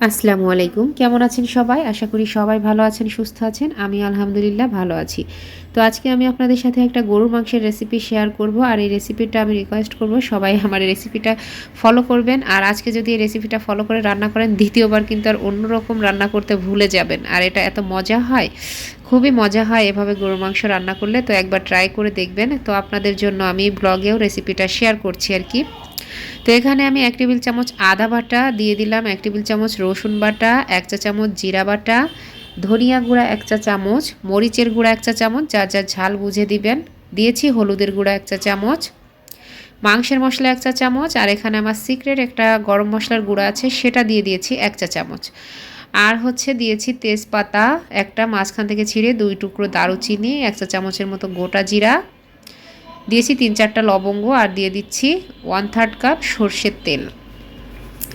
আসসালামু আলাইকুম, কেমন আছেন সবাই? আশা করি সবাই ভালো আছেন, সুস্থ আছেন। আমি আলহামদুলিল্লাহ ভালো আছি। তো আজকে আমি আপনাদের সাথে একটা গরুর মাংসের রেসিপি শেয়ার করব। আর এই রেসিপিটা আমি রিকোয়েস্ট করব সবাই আমার এই রেসিপিটা ফলো করবেন। আর আজকে যদি এই রেসিপিটা ফলো করে রান্না করেন, দ্বিতীয়বার কিন্তু আর অন্যরকম রান্না করতে ভুলে যাবেন। আর এটা এত মজা হয়, খুবই মজা হয় এভাবে গরুর মাংস রান্না করলে। তো একবার ট্রাই করে দেখবেন। তো আপনাদের জন্য আমি ব্লগেও রেসিপিটা শেয়ার করছি আর কি। তো এখানে আমি 1 টেবিল চামচ আদা বাটা দিয়ে দিলাম, 1 টেবিল চামচ রসুন বাটা, 1 চা চামচ জিরা বাটা, ধনিয়া গুঁড়া 1 চা চামচ, মরিচের গুঁড়া 1 চা চামচ, যার যার ঝাল বুঝে দিবেন। দিয়েছি হলুদের গুঁড়া 1 চা চামচ, মাংসের মশলা 1 চা চামচ, আর এখানে আমার সিক্রেট একটা গরম মশলার গুঁড়া আছে, সেটা দিয়ে দিয়েছি 1 চা চামচ। আর হচ্ছে দিয়েছি তেজপাতা একটা, মাঝখান থেকে ছিঁড়ে 2 টুকরো দারুচিনি, 1 চা চামচের মতো গোটা জিরা দিয়েছি, 3-4টা লবঙ্গ, আর দিয়ে দিচ্ছি 1/3 কাপ সর্ষের তেল।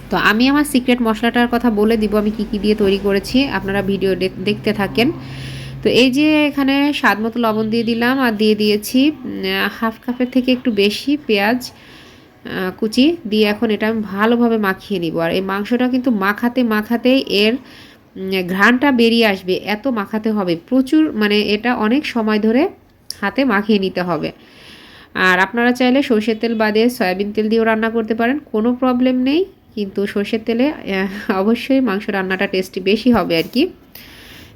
তো আমি আমার সিক্রেট মশলাটার কথা বলে দিব আমি কি কি দিয়ে তৈরি করেছি, আপনারা ভিডিও দেখতে থাকেন। তো এই যে এখানে স্বাদ মতো লবণ দিয়ে দিলাম, আর দিয়ে দিয়েছি হাফ কাপের থেকে একটু বেশি পেঁয়াজ কুচি দিয়ে এখন এটা আমি ভালোভাবে মাখিয়ে নিব। আর এই মাংসটা কিন্তু মাখাতে মাখাতেই এর ঘ্রাণটা বেরিয়ে আসবে, এত মাখাতে হবে প্রচুর, মানে এটা অনেক সময় ধরে হাতে মাখিয়ে নিতে হবে। আর আপনারা চাইলে সরষের তেল বাদে সয়াবিন তেল দিয়েও রান্না করতে পারেন, কোনো প্রবলেম নেই। কিন্তু সরষের তেলে অবশ্যই মাংস রান্নাটা টেস্টি বেশি হবে আর কি।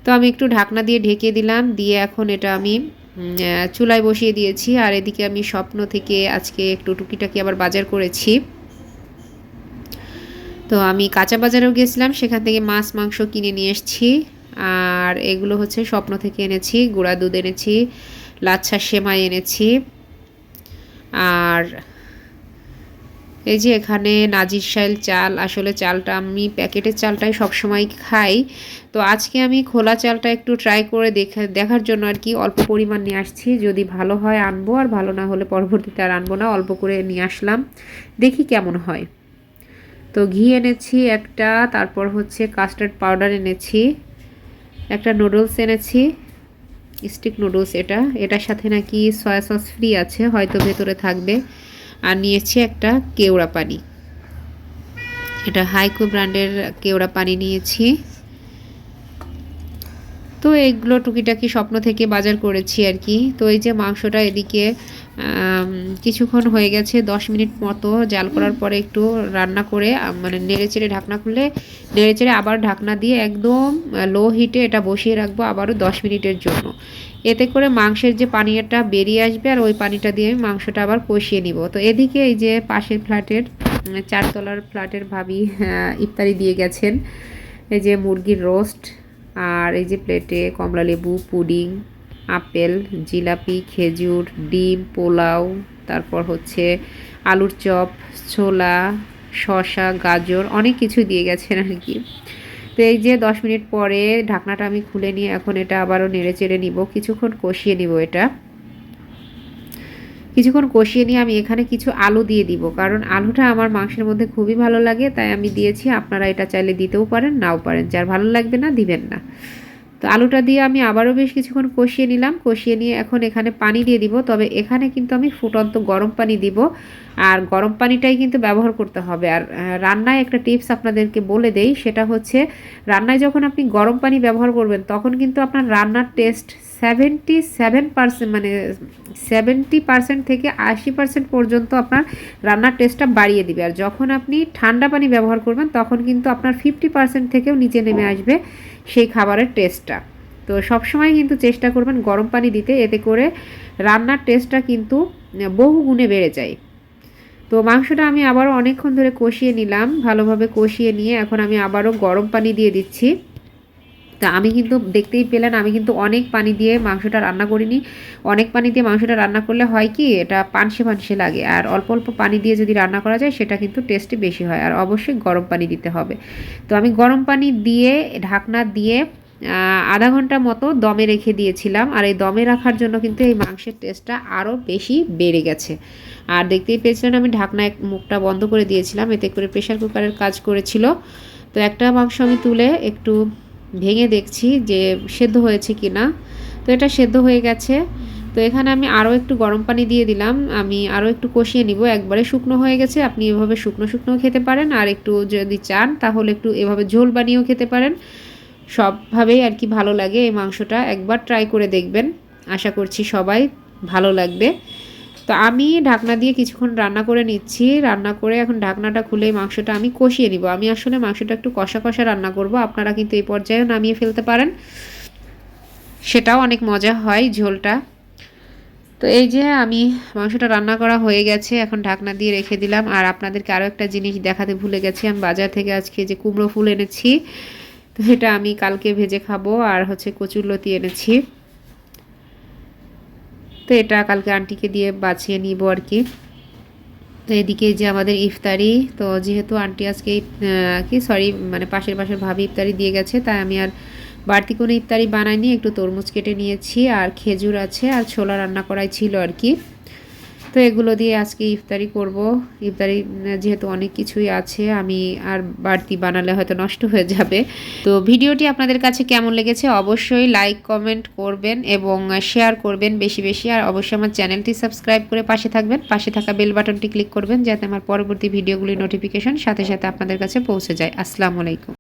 তো আমি একটু ঢাকনা দিয়ে ঢেকে দিলাম, দিয়ে এখন এটা আমি চুলায় বসিয়ে দিয়েছি। আর এদিকে আমি স্বপ্ন থেকে আজকে একটু টুকিটাকি আবার বাজার করেছি। তো আমি কাঁচা বাজারেও গেছিলাম, সেখান থেকে মাছ মাংস কিনে নিয়ে এসেছি। আর এগুলো হচ্ছে স্বপ্ন থেকে এনেছি, গুঁড়া দুধ এনেছি, লাচ্ছা সেমাই এনেছি। আর এই যে এখানে নাজিরশাইল চাল, আসলে চালটা আমি প্যাকেটের চালটাই সবসময় খাই। তো আজকে আমি খোলা চালটা একটু ট্রাই করে দেখার জন্য আর কি অল্প পরিমাণ নিয়ে আসছি। যদি ভালো হয় আনবো, আর ভালো না হলে পরবর্তীতে আর আনবো না। অল্প করে নিয়ে আসলাম, দেখি কেমন হয়। তো ঘি এনেছি একটা, তারপর হচ্ছে কাস্টার্ড পাউডার এনেছি একটা, নুডলস এনেছি, স্টিক নুডলস। এটার সাথে নাকি সয়া সস ফ্রি আছে, হয়তো ভেতরে থাকবে। আর নিয়েছি একটা কেওড়া পানি, এটা হাইকো ব্র্যান্ডের কেওড়া পানি নিয়েছি। তো এইগুলো টুকিটাকি স্বপ্ন থেকে বাজার করেছি আর কি। তো এই যে মাংসটা এদিকে কিছুক্ষণ হয়ে গেছে, 10 মিনিট মতো জাল করার পরে একটু রান্না করে মানে নেড়েচেড়ে ঢাকনা খুলে নেড়েচেড়ে আবার ঢাকনা দিয়ে একদম লো হিটে এটা বসিয়ে রাখবো আবারও 10 মিনিটের জন্য। এতে করে মাংসের যে পানিটা বেরিয়ে আসবে, আর ওই পানিটা দিয়ে আমি মাংসটা আবার কষিয়ে নিব। তো এদিকে এই যে পাশের ফ্ল্যাটের 4 তলার ফ্ল্যাটের ভাবি ইফতারি দিয়ে গেছেন। এই যে মুরগির রোস্ট, আর এই যে প্লেটে কমলালেবু, পুডিং, আপেল, জিলাপি, খেজুর, ডিম, পোলাও, তারপর হচ্ছে আলুর চপ, ছোলা, শসা, গাজর, অনেক কিছু দিয়ে গেছেন আর কি। তো এই যে 10 মিনিট পরে ঢাকনাটা আমি খুলে নিয়ে এখন এটা আবারও নেড়ে চেড়ে নিব, কিছুক্ষণ কষিয়ে নিব। এটা কিছুক্ষণ কষিয়ে নিয়ে আমি এখানে কিছু আলু দিয়ে দিব, কারণ আলুটা আমার মাংসের মধ্যে খুবই ভালো লাগে, তাই আমি দিয়েছি। আপনারা এটা চাইলে দিতেও পারেন, নাও পারেন, যার ভালো লাগবে না দিবেন না। তো আলুটা দিয়ে আমি আবারও বেশ কিছুক্ষণ কষিয়ে নিলাম, কষিয়ে নিয়ে এখন এখানে পানি দিয়ে দিব। তবে এখানে কিন্তু আমি ফুটন্ত গরম পানি দিব, আর গরম পানিটাই কিন্তু ব্যবহার করতে হবে। আর রান্নায় একটা টিপস আপনাদেরকে বলে দেই, সেটা হচ্ছে রান্নায় যখন আপনি গরম পানি ব্যবহার করবেন তখন কিন্তু আপনার রান্নার টেস্ট 77%, মানে 70% থেকে 80% পর্যন্ত আপনার রান্নার টেস্টটা বাড়িয়ে দিবে। আর যখন আপনি ঠান্ডা পানি ব্যবহার করবেন তখন কিন্তু আপনার 50% থেকেও নিচে নেমে আসবে সেই খাবারের টেস্টটা। তো সবসময় কিন্তু চেষ্টা করবেন গরম পানি দিতে, এতে করে রান্নার টেস্টটা কিন্তু বহু গুণে বেড়ে যায়। তো মাংসটা আমি আবারও অনেকক্ষণ ধরে কষিয়ে নিলাম, ভালোভাবে কষিয়ে নিয়ে এখন আমি আবারও গরম পানি দিয়ে দিচ্ছি। তা আমি কিন্তু দেখতেই পেলেন আমি কিন্তু অনেক পানি দিয়ে মাংসটা রান্না করিনি। অনেক পানি দিয়ে মাংসটা রান্না করলে হয় কি, এটা পানসে পানসে লাগে। আর অল্প অল্প পানি দিয়ে যদি রান্না করা যায় সেটা কিন্তু টেস্টি বেশি হয়। আর অবশ্যই গরম পানি দিতে হবে। তো আমি গরম পানি দিয়ে ঢাকনা দিয়ে আধা ঘন্টা মতো দমে রেখে দিয়েছিলাম। আর এই দমে রাখার জন্য কিন্তু এই মাংসের টেস্টটা আরও বেশি বেড়ে গেছে। আর দেখতেই পেয়েছিলেন আমি ঢাকনা মুখটা বন্ধ করে দিয়েছিলাম, এতে করে প্রেশার কুকারের কাজ করেছিল। তো একটা মাংস আমি তুলে একটু ভেঙে দেখছি যে সেদ্ধ হয়েছে কি না। তো এটা সেদ্ধ হয়ে গেছে। তো এখানে আমি আরও একটু গরম পানি দিয়ে দিলাম, আমি আরও একটু কষিয়ে নিব। একবারে শুকনো হয়ে গেছে, আপনি এভাবে শুকনো শুকনোও খেতে পারেন, আর একটু যদি চান তাহলে একটু এভাবে ঝোল বানিয়েও খেতে পারেন। সবভাবেই আর কি ভালো লাগে এই মাংসটা, একবার ট্রাই করে দেখবেন, আশা করছি সবাই ভালো লাগবে। তো আমি ঢাকনা দিয়ে কিছুক্ষণ রান্না করে নিচ্ছি, রান্না করে এখন ঢাকনাটা খুলে মাংসটা আমি কষিয়ে নিব। আমি আসলে মাংসটা একটু কষা কষা রান্না করব, আপনারা কিন্তু এই পর্যায়েও নামিয়ে ফেলতে পারেন, সেটাও অনেক মজা হয় ঝোলটা। তো এই যে আমি মাংসটা রান্না করা হয়ে গেছে, এখন ঢাকনা দিয়ে রেখে দিলাম। আর আপনাদেরকে আরও একটা জিনিস দেখাতে ভুলে গেছি, আমি বাজার থেকে আজকে যে কুমড়ো ফুল এনেছি, তো এটা আমি কালকে ভেজে খাবো। আর হচ্ছে কচুরলতি এনেছি, তো এটা কালকে আন্টিকে দিয়ে বাছিয়ে নিব আর কি। তো এদিকে যে আমাদের ইফতারি, তো যেহেতু আন্টি আজকে মানে পাশের ভাবি ইফতারি দিয়ে গেছে, তাই আমি আর বাড়তি কোনো ইফতারি বানাইনি। একটু তরমুজ কেটে নিয়েছি, আর খেজুর আছে, আর ছোলা রান্না করাই ছিল আর কি। তো এগুলো দিয়ে আজকে ইফতারি করব। ইফতারি যেহেতু অনেক কিছুই আছে, আমি আর বাড়তি বানালে হয়তো নষ্ট হয়ে যাবে। তো ভিডিওটি আপনাদের কাছে কেমন লেগেছে অবশ্যই লাইক কমেন্ট করবেন এবং শেয়ার করবেন বেশি বেশি। আর অবশ্যই আমার চ্যানেলটি সাবস্ক্রাইব করে পাশে থাকবেন, পাশে থাকা বেল বাটনটি ক্লিক করবেন যাতে আমার পরবর্তী ভিডিওগুলির নোটিফিকেশন সাথে সাথে আপনাদের কাছে পৌঁছে যায়। আসসালামু আলাইকুম।